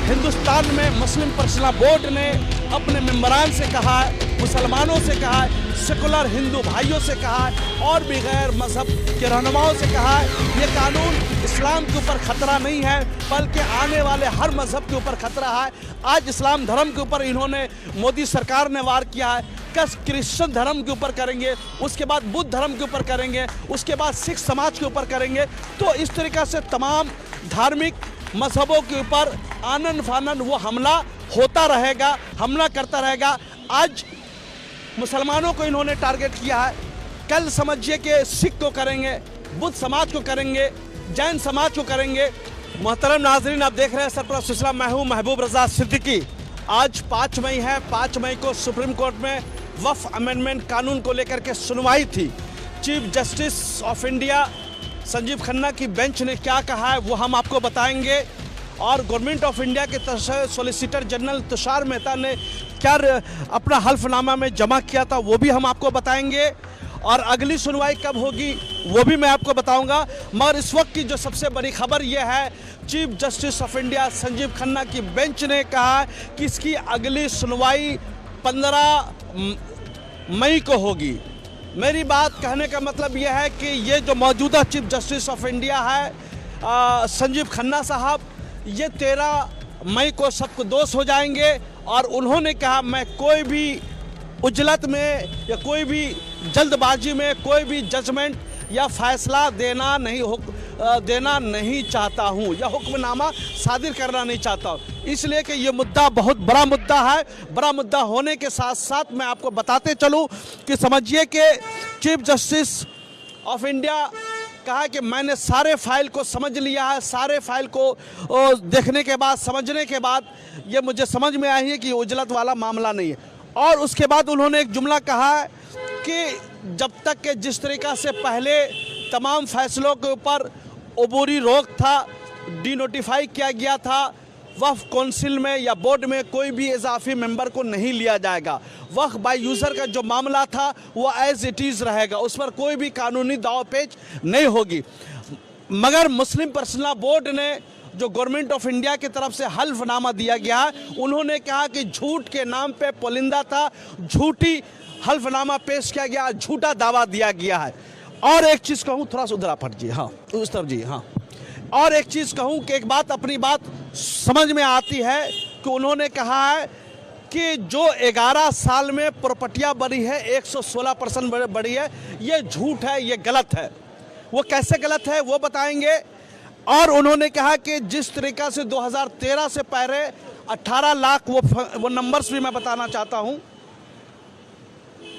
हिंदुस्तान में मुस्लिम personal board ने अपने मेंबरान से कहा है, मुसलमानों से कहा है, सेकुलर हिंदू भाइयों से कहा है और भी गैर मजहब के रहनुमाओं से कहा है, ये कानून इस्लाम के ऊपर खतरा नहीं है बल्कि आने वाले हर मजहब के ऊपर खतरा है। आज इस्लाम धर्म के ऊपर इन्होंने, मोदी सरकार ने वार किया है, कस क्रिश्चियन धर्म के ऊपर करेंगे, उसके बाद बुद्ध धर्म के ऊपर करेंगे, उसके बाद सिख समाज के ऊपर करेंगे। तो इस तरीक़ा से तमाम धार्मिक मजहबों के ऊपर आनन फानन वो हमला होता रहेगा, हमला करता रहेगा। आज मुसलमानों को इन्होंने टारगेट किया है, कल समझिए कि सिख को करेंगे, बुद्ध समाज को करेंगे, जैन समाज को करेंगे। मोहतरम नाजरीन, आप देख रहे हैं सरपरस्त सिलसिला, मैं हूं महबूब रजा सिद्दीकी। आज 5 मई है, 5 मई को सुप्रीम कोर्ट में वक्फ अमेंडमेंट कानून को लेकर के सुनवाई थी। Chief justice of India Sanjeev Khanna की बेंच ने क्या कहा है वो हम आपको बताएंगे, और गवर्नमेंट ऑफ इंडिया के तरफ से सॉलिसिटर जनरल तुषार मेहता ने क्या अपना हल्फनामा में जमा किया था वो भी हम आपको बताएंगे, और अगली सुनवाई कब होगी वो भी मैं आपको बताऊंगा। मगर इस वक्त की जो सबसे बड़ी खबर यह है, chief justice of India Sanjeev Khanna की बेंच ने कहा कि इसकी अगली सुनवाई 15 मई को होगी। मेरी बात कहने का मतलब यह है कि ये जो मौजूदा चीफ जस्टिस ऑफ इंडिया है संजीव खन्ना साहब, ये 13 मई को सबको दोष हो जाएंगे, और उन्होंने कहा मैं कोई भी उजलत में या कोई भी जल्दबाजी में कोई भी जजमेंट या फैसला देना नहीं चाहता हूँ, या हुक्मनामा सादिर करना नहीं चाहता हूँ। इसलिए कि ये मुद्दा बहुत बड़ा मुद्दा है। बड़ा मुद्दा होने के साथ साथ मैं आपको बताते चलूँ कि समझिए कि चीफ जस्टिस ऑफ इंडिया कहा कि मैंने सारे फाइल को समझ लिया है, सारे फाइल को देखने के बाद, समझने के बाद ये मुझे समझ में आई है कि उजलत वाला मामला नहीं है। और उसके बाद उन्होंने एक जुमला कहा है कि जब तक के जिस तरीक़ा से पहले तमाम फैसलों के ऊपर अबूरी रोक था, डिनोटिफाई किया गया था, वक्फ काउंसिल में या बोर्ड में कोई भी इजाफी मेंबर को नहीं लिया जाएगा। वक्फ बाय यूज़र का जो मामला था वो एज इट इज़ रहेगा, उस पर कोई भी कानूनी दाव पेच नहीं होगी। मगर मुस्लिम पर्सनल बोर्ड ने जो गवर्नमेंट ऑफ इंडिया की तरफ से हल्फनामा दिया गया है, उन्होंने कहा कि झूठ के नाम पे पुलिंदा था, झूठी हल्फनामा पेश किया गया, झूठा दावा दिया गया है। और एक चीज़ कहूँ, थोड़ा सा उधर आप हट जी, हाँ उस तरफ जी, हाँ। और एक चीज़ कहूँ कि एक बात, अपनी बात समझ में आती है कि उन्होंने कहा है कि जो 11 साल में प्रॉपर्टियाँ बढ़ी है 116% बढ़ी है, ये झूठ है, ये गलत है। वो कैसे गलत है वो बताएंगे। और उन्होंने कहा कि जिस तरीक़ा से 2013 से पहले 18 लाख, वो नंबर्स भी मैं बताना चाहता हूँ,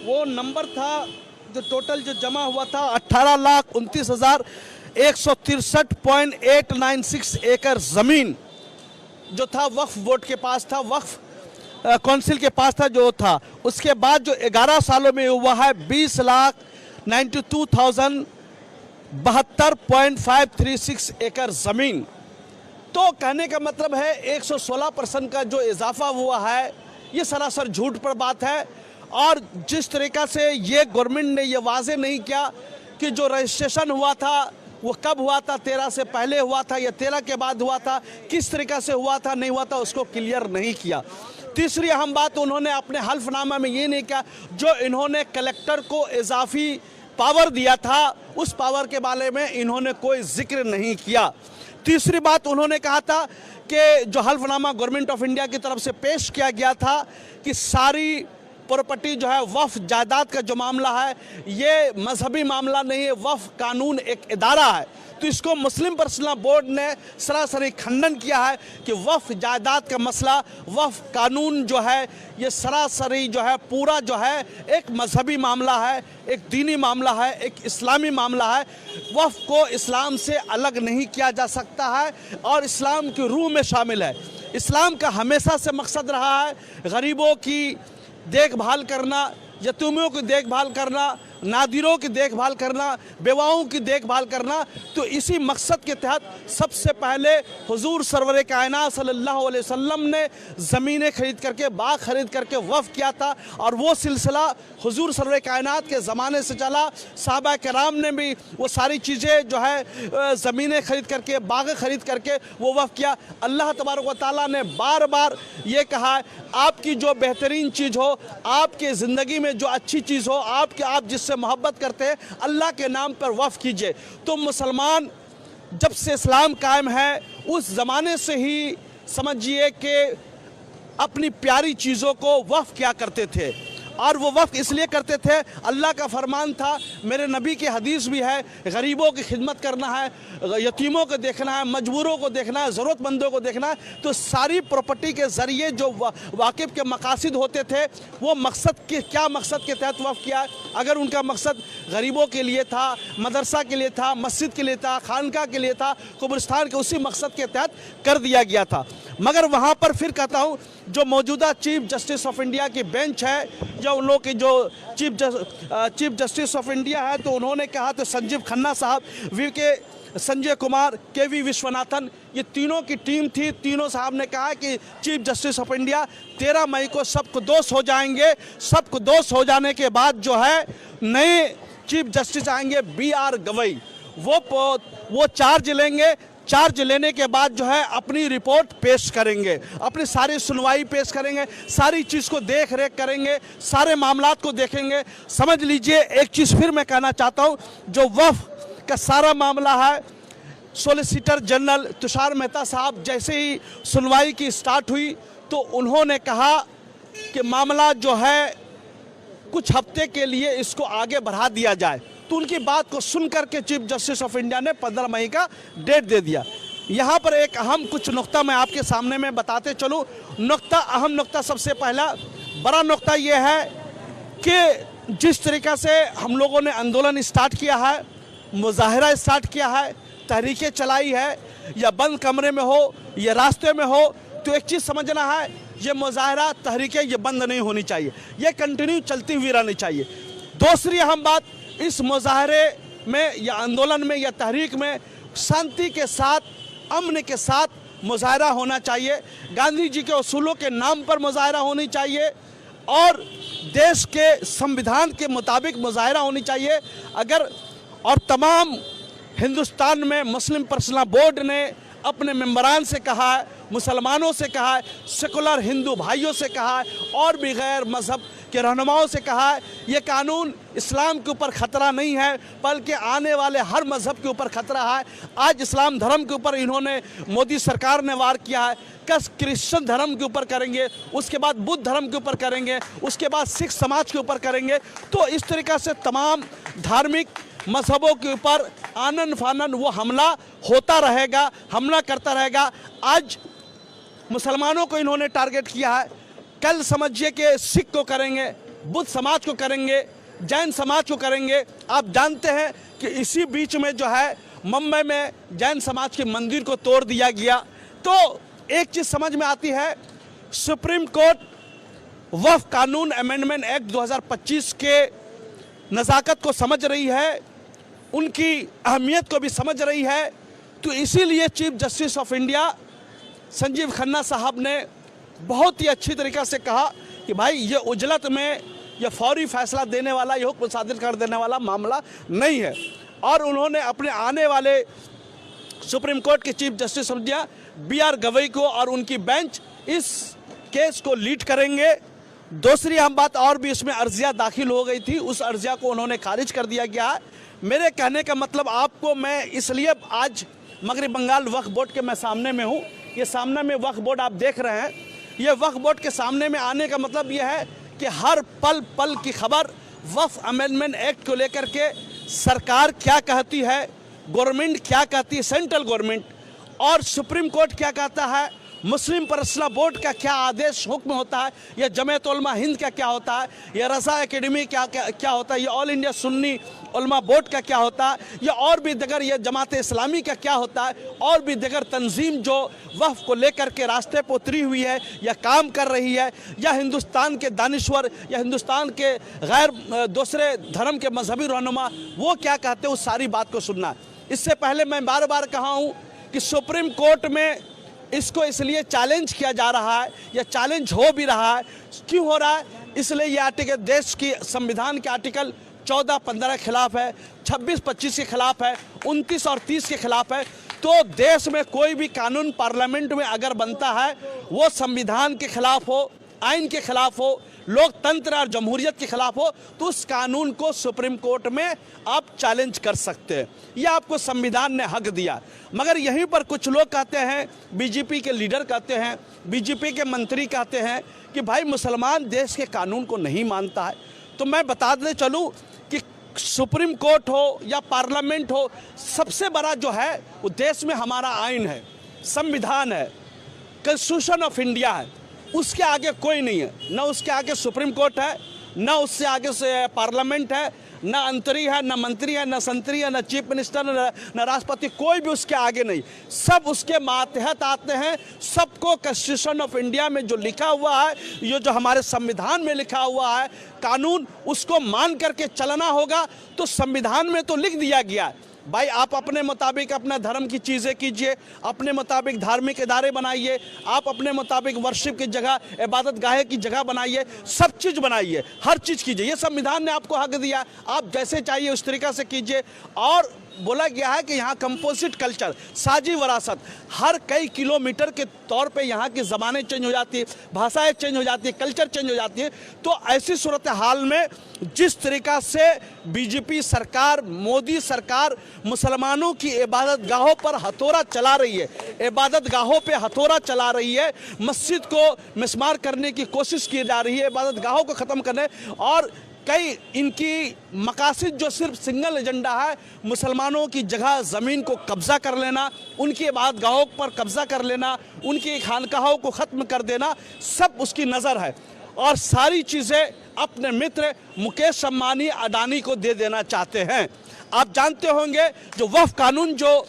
वो नंबर था जो टोटल जो जमा हुआ था 18,29,163.896 एकड़ ज़मीन जो था वक्फ बोर्ड के पास था, वक्फ काउंसिल के पास था जो था। उसके बाद जो 11 सालों में हुआ है 20,92,072.536 एकड़ ज़मीन। तो कहने का मतलब है 116% का जो इजाफा हुआ है ये सरासर झूठ पर बात है। और जिस तरीक़ा से ये गवर्नमेंट ने ये वाजे नहीं किया कि जो रजिस्ट्रेशन हुआ था वो कब हुआ था, 13 से पहले हुआ था या 13 के बाद हुआ था, किस तरीक़ा से हुआ था, नहीं हुआ था, उसको क्लियर नहीं किया। तीसरी अहम बात, उन्होंने अपने हल्फनामा में ये नहीं किया, जो इन्होंने कलेक्टर को इजाफी पावर दिया था उस पावर के बारे में इन्होंने कोई जिक्र नहीं किया। तीसरी बात, उन्होंने कहा था कि जो हल्फनामा गवर्नमेंट ऑफ इंडिया की तरफ से पेश किया गया था कि सारी प्रॉपर्टी जो है वक्फ जायदाद का जो मामला है ये मजहबी मामला नहीं है, वक्फ कानून एक इदारा है। तो इसको मुस्लिम पर्सनल बोर्ड ने सरासरी खंडन किया है कि वक्फ जायदाद का मसला, वक्फ कानून जो है ये सरासरी जो है पूरा जो है एक मजहबी मामला है, एक दीनी मामला है, एक इस्लामी मामला है। वक्फ को इस्लाम से अलग नहीं किया जा सकता है और इस्लाम की रूह में शामिल है। इस्लाम का हमेशा से मकसद रहा है गरीबों की देखभाल करना, यतीमों की देखभाल करना, नादिरों की देखभाल करना, बेवाओं की देखभाल करना। तो इसी मकसद के तहत सबसे पहले हुजूर सरवर कायनात सल्लल्लाहु अलैहि वसल्लम ने ज़मीनें खरीद करके, बाग खरीद करके वफ़ किया था। और वो सिलसिला हुजूर सरवर कायनात के ज़माने से चला। सहाबा कराम ने भी वो सारी चीज़ें जो है ज़मीनें खरीद करके, बाग खरीद करके वो वफ़ किया। अल्लाह तबारक व तआला ने बार बार ये कहा है, आपकी जो बेहतरीन चीज़ हो, आपके ज़िंदगी में जो अच्छी चीज़ हो, आप जिससे मोहब्बत करते हैं, अल्लाह के नाम पर वफ़ कीजिए। तो मुसलमान जब से इस्लाम कायम है उस ज़माने से ही समझिए कि अपनी प्यारी चीज़ों को वफ़ किया करते थे। और वो वफ़ इसलिए करते थे, अल्लाह का फरमान था, मेरे नबी की हदीस भी है, गरीबों की खिदमत करना है, यतीमों को देखना है, मजबूरों को देखना है, ज़रूरतमंदों को देखना है। तो सारी प्रॉपर्टी के ज़रिए जो वाकिफ़ के मकासद होते थे, वो मकसद के क्या मकसद के तहत वफ़ किया। अगर उनका मकसद गरीबों के लिए था, मदरसा के लिए था, मस्जिद के लिए था, खानका के लिए था, कब्रिस्तान के उसी मकसद के तहत कर दिया गया था। मगर वहाँ पर फिर कहता हूँ, जो मौजूदा चीफ जस्टिस ऑफ इंडिया की बेंच है, जो उन लोग की जो चीफ जस्टिस ऑफ इंडिया है, तो उन्होंने कहा, तो संजीव खन्ना साहब, VK संजय कुमार, KV विश्वनाथन, ये तीनों की टीम थी। तीनों साहब ने कहा कि चीफ जस्टिस ऑफ इंडिया 13 मई को सबको दोष हो जाएंगे। सबको दोष हो जाने के बाद जो है नए चीफ जस्टिस आएंगे BR गवई, वो चार्ज लेंगे। चार्ज लेने के बाद जो है अपनी रिपोर्ट पेश करेंगे, अपनी सारी सुनवाई पेश करेंगे, सारी चीज़ को देख रेख करेंगे, सारे मामलात को देखेंगे। समझ लीजिए, एक चीज़ फिर मैं कहना चाहता हूँ, जो वफ़ का सारा मामला है, सॉलिसिटर जनरल तुषार मेहता साहब जैसे ही सुनवाई की स्टार्ट हुई, तो उन्होंने कहा कि मामला जो है कुछ हफ्ते के लिए इसको आगे बढ़ा दिया जाए। तो उनकी बात को सुन करके चीफ जस्टिस ऑफ इंडिया ने 15 मई का डेट दे दिया। यहाँ पर एक अहम कुछ नुक्ता मैं आपके सामने में बताते चलूँ। अहम नुक्ता, सबसे पहला बड़ा नुक्ता ये है कि जिस तरीक़ा से हम लोगों ने आंदोलन स्टार्ट किया है, मुजाहरा स्टार्ट किया है, तहरीकें चलाई है, या बंद कमरे में हो या रास्ते में हो, तो एक चीज़ समझना है, ये मुजाहरा तहरीकें ये बंद नहीं होनी चाहिए, ये कंटिन्यू चलती हुई रहनी चाहिए। दूसरी अहम बात, इस मुजाहरे में या आंदोलन में या तहरीक में शांति के साथ, अमन के साथ मुजाहरा होना चाहिए। गांधी जी के उसूलों के नाम पर मुजाहरा होनी चाहिए और देश के संविधान के मुताबिक मुजाहरा होनी चाहिए। और तमाम हिंदुस्तान में मुस्लिम पर्सनल बोर्ड ने अपने मेंबरान से कहा है, मुसलमानों से कहा है, सेकुलर हिंदू भाइयों से कहा है, और भी गैर मज़हब के रहनुमाओं से कहा है, ये कानून इस्लाम के ऊपर ख़तरा नहीं है, बल्कि आने वाले हर मज़हब के ऊपर ख़तरा है। आज इस्लाम धर्म के ऊपर इन्होंने, मोदी सरकार ने वार किया है, कस क्रिश्चियन धर्म के ऊपर करेंगे, उसके बाद बुद्ध धर्म के ऊपर करेंगे, उसके बाद सिख समाज के ऊपर करेंगे। तो इस तरीक़ा से तमाम धार्मिक मज़हबों के ऊपर आनन फानन वो हमला होता रहेगा, हमला करता रहेगा। आज मुसलमानों को इन्होंने टारगेट किया है, कल समझिए कि सिख को करेंगे, बुद्ध समाज को करेंगे, जैन समाज को करेंगे। आप जानते हैं कि इसी बीच में जो है मुंबई में जैन समाज के मंदिर को तोड़ दिया गया। तो एक चीज़ समझ में आती है, सुप्रीम कोर्ट वक्फ कानून अमेंडमेंट एक्ट 2025 के नज़ाकत को समझ रही है, उनकी अहमियत को भी समझ रही है। तो इसीलिए chief justice of India Sanjeev Khanna साहब ने बहुत ही अच्छी तरीक़ा से कहा कि भाई ये उजलत में ये फौरी फैसला देने वाला, ये हुक्म सादिर कर देने वाला मामला नहीं है। और उन्होंने अपने आने वाले सुप्रीम कोर्ट के chief justice of India BR Gavai को और उनकी बेंच इस केस को लीड करेंगे। दूसरी अहम बात, और भी इसमें अर्जियाँ दाखिल हो गई थी, उस अर्जिया को उन्होंने खारिज कर दिया गया है। मेरे कहने का मतलब आपको मैं इसलिए आज मगरबी बंगाल वक्फ बोर्ड के मैं सामने में हूँ, ये सामने में वक्फ बोर्ड आप देख रहे हैं, ये वक्फ बोर्ड के सामने में आने का मतलब ये है कि हर पल पल की खबर वक्फ अमेंडमेंट एक्ट को लेकर के सरकार क्या कहती है, गवर्नमेंट क्या कहती है, सेंट्रल गवर्नमेंट, और सुप्रीम कोर्ट क्या कहता है, मुस्लिम पर्सनल बोर्ड का क्या आदेश हुक्म होता है, या जमीयत उलमा हिंद का क्या होता है, या रज़ा एकेडमी क्या होता है, या ऑल इंडिया सुन्नी उलमा बोर्ड का क्या होता है, या और भी दीगर ये जमात इस्लामी का क्या होता है, और भी दीगर तंजीम जो वक्फ को लेकर के रास्ते पर उतरी हुई है या काम कर रही है, या हिंदुस्तान के दानिश्वर या हिंदुस्तान के गैर दूसरे धर्म के मजहबी रहनुमा वो क्या कहते हैं, उस सारी बात को सुनना। इससे पहले मैं बार बार कहा हूँ कि सुप्रीम कोर्ट में इसको इसलिए चैलेंज किया जा रहा है, या चैलेंज हो भी रहा है। क्यों हो रहा है? इसलिए ये आर्टिकल देश की संविधान के आर्टिकल 14-15 के खिलाफ है, 26-25 के खिलाफ है, 29 और 30 के खिलाफ है। तो देश में कोई भी कानून पार्लियामेंट में अगर बनता है वो संविधान के खिलाफ हो, आइन के खिलाफ हो, लोकतंत्र और जमहूरियत के खिलाफ हो, तो उस कानून को सुप्रीम कोर्ट में आप चैलेंज कर सकते हैं। यह आपको संविधान ने हक दिया। मगर यहीं पर कुछ लोग कहते हैं, बीजेपी के लीडर कहते हैं, बीजेपी के मंत्री कहते हैं कि भाई मुसलमान देश के कानून को नहीं मानता है। तो मैं बता दे चलूँ कि सुप्रीम कोर्ट हो या पार्लियामेंट हो, सबसे बड़ा जो है वो देश में हमारा आइन है, संविधान है, कॉन्स्टिट्यूशन ऑफ इंडिया है। उसके आगे कोई नहीं है, ना उसके आगे सुप्रीम कोर्ट है, ना उससे आगे से पार्लियामेंट है, ना अंतरी है, ना मंत्री है, ना संतरी है, ना चीफ मिनिस्टर, ना राष्ट्रपति, कोई भी उसके आगे नहीं। सब उसके मातहत आते हैं। सबको कॉन्स्टिट्यूशन ऑफ इंडिया में जो लिखा हुआ है, ये जो हमारे संविधान में लिखा हुआ है कानून, उसको मान करके चलना होगा। तो संविधान में तो लिख दिया गया है भाई आप अपने मुताबिक अपना धर्म की चीज़ें कीजिए, अपने मुताबिक धार्मिक इदारे बनाइए, आप अपने मुताबिक वर्शिप की जगह, इबादत गाह की जगह बनाइए, सब चीज़ बनाइए, हर चीज़ कीजिए। ये संविधान ने आपको हक दिया, आप जैसे चाहिए उस तरीक़ा से कीजिए। और बोला गया है कि यहाँ कंपोजिट कल्चर, साझी विरासत, हर कई किलोमीटर के तौर पे यहाँ की ज़बानें चेंज हो जाती है, भाषाएं चेंज हो जाती है, कल्चर चेंज हो जाती है। तो ऐसी सूरत हाल में जिस तरीक़ा से बीजेपी सरकार, मोदी सरकार मुसलमानों की इबादत गाहों पर हथौड़ा चला रही है, इबादत गाहों पे हथौड़ा चला रही है, मस्जिद को मिसमार करने की कोशिश की जा रही है, इबादत गाहों को ख़त्म करने, और कई इनकी मकासद जो सिर्फ सिंगल एजेंडा है, मुसलमानों की जगह ज़मीन को कब्ज़ा कर लेना, उनकी इबादत गाहों पर कब्ज़ा कर लेना, उनकी खानकाहों को ख़त्म कर देना, सब उसकी नज़र है। और सारी चीज़ें अपने मित्र मुकेश अंबानी, अडानी को दे देना चाहते हैं। आप जानते होंगे जो वक्फ कानून जो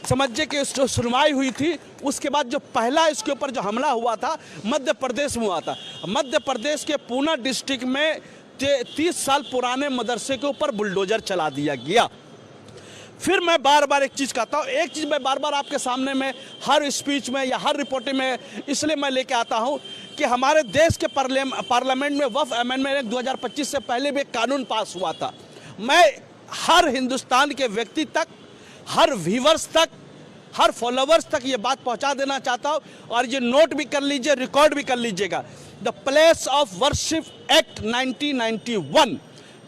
समझिए कि जो सुनवाई हुई थी, उसके बाद जो पहला इसके ऊपर जो हमला हुआ था मध्य प्रदेश में हुआ था। मध्य प्रदेश के पूना डिस्ट्रिक्ट में 30 साल पुराने मदरसे के ऊपर बुलडोजर चला दिया गया। फिर मैं बार बार एक चीज़ कहता हूँ, एक चीज़ मैं बार बार आपके सामने में हर स्पीच में या हर रिपोर्टिंग में इसलिए मैं लेके आता हूँ कि हमारे देश के पार्लियामेंट में वक्फ अमेंडमेंट 2025 से पहले भी एक कानून पास हुआ था। मैं हर हिंदुस्तान के व्यक्ति तक, हर व्यूवर्स तक, हर फॉलोवर्स तक ये बात पहुंचा देना चाहता हूं, और ये नोट भी कर लीजिए, रिकॉर्ड भी कर लीजिएगा। The place of worship act 1991,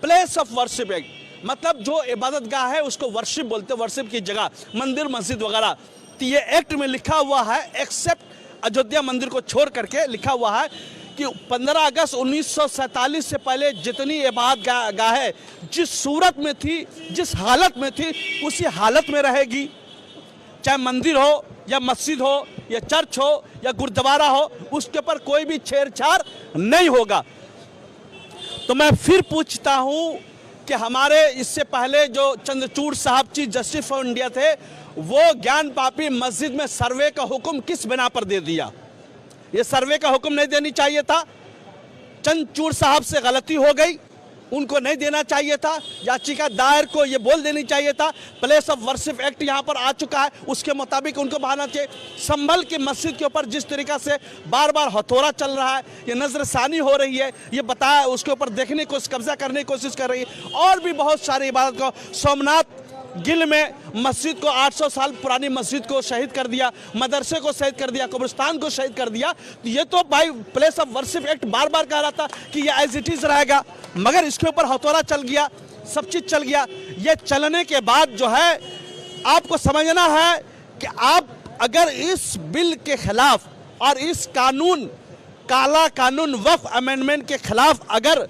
place of worship act मतलब जो इबादत गाह है उसको वर्शिप बोलते हैं, वर्शिप की जगह, मंदिर मस्जिद वगैरह। तो ये एक्ट में लिखा हुआ है, एक्सेप्ट अयोध्या मंदिर को छोड़ करके लिखा हुआ है कि 15 अगस्त 1947 से पहले जितनी इबादत गाहें जिस सूरत में थी, जिस हालत में थी, उसी हालत में रहेगी। चाहे मंदिर हो या मस्जिद हो या चर्च हो या गुरुद्वारा हो, उसके ऊपर कोई भी छेड़छाड़ नहीं होगा। तो मैं फिर पूछता हूं कि हमारे इससे पहले जो चंद्रचूड़ साहब चीफ जस्टिस फॉर इंडिया थे, वो ज्ञान पापी मस्जिद में सर्वे का हुक्म किस बिना पर दे दिया? ये सर्वे का हुक्म नहीं देनी चाहिए था। चंद्रचूड़ साहब से गलती हो गई, उनको नहीं देना चाहिए था। याचिका दायर को ये बोल देनी चाहिए था। प्लेस ऑफ वर्शिप एक्ट यहाँ पर आ चुका है, उसके मुताबिक उनको बहाना चाहिए। संभल की मस्जिद के ऊपर जिस तरीका से बार बार हथौड़ा चल रहा है, ये नजरसानी हो रही है, ये बताया उसके ऊपर देखने की कोशिश, कब्जा करने की कोशिश कर रही है। और भी बहुत सारी इबादत को, सोमनाथ गिल में मस्जिद को 800 साल पुरानी मस्जिद को शहीद कर दिया, मदरसे को शहीद कर दिया, कब्रिस्तान को शहीद कर दिया। तो ये तो भाई प्लेस ऑफ वर्शिप एक्ट बार बार कह रहा था कि ये एज इट इज रहेगा, मगर इसके ऊपर हथौड़ा चल गया, सब चीज चल गया। ये चलने के बाद जो है आपको समझना है कि आप अगर इस बिल के खिलाफ और इस कानून, काला कानून वक्फ अमेंडमेंट के खिलाफ अगर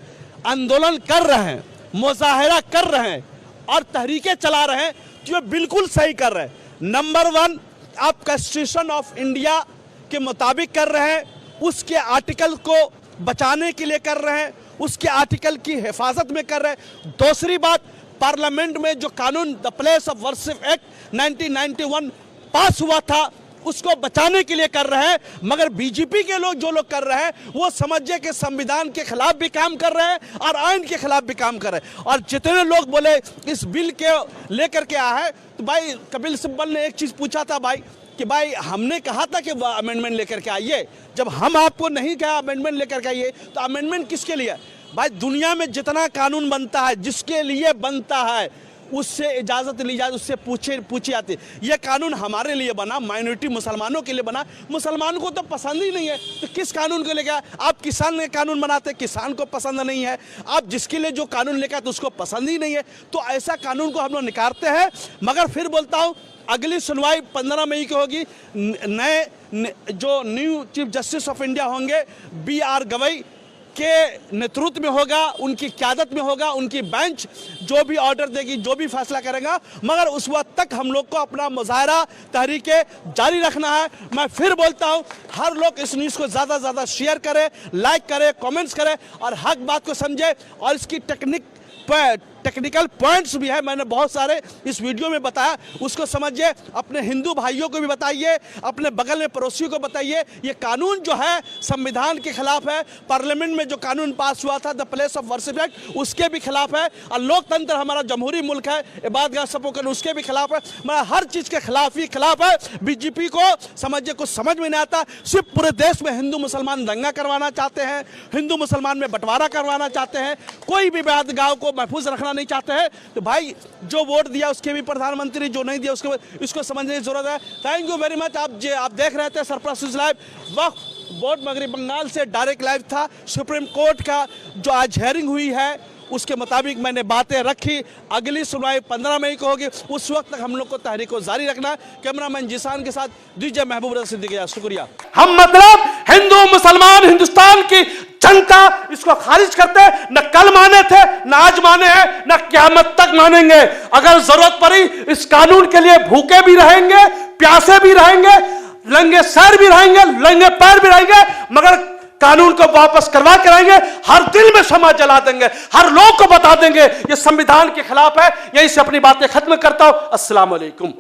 आंदोलन कर रहे हैं, मुजाहिरा कर रहे हैं और तहरीकें चला रहे हैं, तो ये बिल्कुल सही कर रहे हैं। नंबर 1, आप कॉन्स्टिट्यूशन ऑफ इंडिया के मुताबिक कर रहे हैं, उसके आर्टिकल को बचाने के लिए कर रहे हैं, उसके आर्टिकल की हिफाजत में कर रहे हैं। दूसरी बात, पार्लियामेंट में जो कानून the place of worship act 1991 पास हुआ था, उसको बचाने के लिए कर रहे हैं। मगर बीजेपी के लोग जो लोग कर रहे हैं वो समझिए कि संविधान के खिलाफ भी काम कर रहे हैं और आइन के खिलाफ भी काम कर रहे हैं। और जितने लोग बोले इस बिल के लेकर के आए हैं, तो भाई कपिल सिब्बल ने एक चीज पूछा था भाई कि भाई हमने कहा था कि अमेंडमेंट लेकर के आइए, जब हम आपको नहीं कहा अमेंडमेंट लेकर के आइए तो अमेंडमेंट किसके लिए? भाई दुनिया में जितना कानून बनता है जिसके लिए बनता है उससे इजाजत ली जाती, उससे पूछी जाती है। यह कानून हमारे लिए बना, माइनॉरिटी मुसलमानों के लिए बना, मुसलमानों को तो पसंद ही नहीं है, तो किस कानून को लेकर? आप किसान के कानून बनाते, किसान को पसंद नहीं है। आप जिसके लिए जो कानून लेकर तो उसको पसंद ही नहीं है, तो ऐसा कानून को हम लोग निकारते हैं। मगर फिर बोलता हूँ, अगली सुनवाई 15 मई की होगी। नए जो new chief justice of India होंगे BR गवई के नेतृत्व में होगा, उनकी क़यादत में होगा, उनकी बेंच जो भी ऑर्डर देगी, जो भी फैसला करेगा। मगर उस वक्त तक हम लोग को अपना मुजाहरा तहरीके जारी रखना है। मैं फिर बोलता हूं, हर लोग इस न्यूज़ को ज़्यादा से ज़्यादा शेयर करें, लाइक करें, कमेंट्स करें और हक बात को समझे। और इसकी टेक्निकल पॉइंट्स भी है, मैंने बहुत सारे इस वीडियो में बताया, उसको समझिए। अपने हिंदू भाइयों को भी बताइए, अपने बगल में पड़ोसियों को बताइए। ये कानून जो है संविधान के खिलाफ है। पार्लियामेंट में जो कानून पास हुआ था the place of worship act, उसके भी खिलाफ है। और लोकतंत्र हमारा जमहूरी मुल्क है, इबादतगाह सपोकन उसके भी खिलाफ है। मतलब हर चीज़ के खिलाफ ही खिलाफ है। बीजेपी को समझिए कुछ समझ में नहीं आता, सिर्फ पूरे देश में हिंदू मुसलमान दंगा करवाना चाहते हैं, हिंदू मुसलमान में बंटवारा करवाना चाहते हैं, कोई भी इबादतगाह को महफूज रखना नहीं चाहते हैं। तो भाई जो वोट दिया उसके भी प्रधानमंत्री, जो नहीं दिया उसके, इसको समझने की जरूरत है। Thank you very much. आप देख रहे थे सरप्राइज न्यूज़ लाइव। वक्फ बोर्ड मगरबी बंगाल से डायरेक्ट लाइव था। सुप्रीम कोर्ट का जो आज हियरिंग हुई है उसके मुताबिक मैंने बातें रखी। अगली सुनवाई 15 मई को होगी, उस वक्त तक हम लोग को तहरीक को जारी रखना है। कैमरामैन जिसान के साथ DJ महबूब रजा सिद्दीकी, शुक्रिया। हम मतलब हिंदू मुसलमान हिंदुस्तान की जनता इसको खारिज करते हैं। न कल माने थे, न आज माने हैं, न क़यामत तक मानेंगे। अगर जरूरत पड़ी इस कानून के लिए भूखे भी रहेंगे, प्यासे भी रहेंगे, नंगे सर भी रहेंगे, नंगे पैर भी रहेंगे, मगर कानून को वापस करवा के रहेंगे। हर दिल में शमा जला देंगे, हर लोग को बता देंगे ये संविधान के खिलाफ है। यहीं से अपनी बातें खत्म करता हूं। अस्सलाम वालेकुम।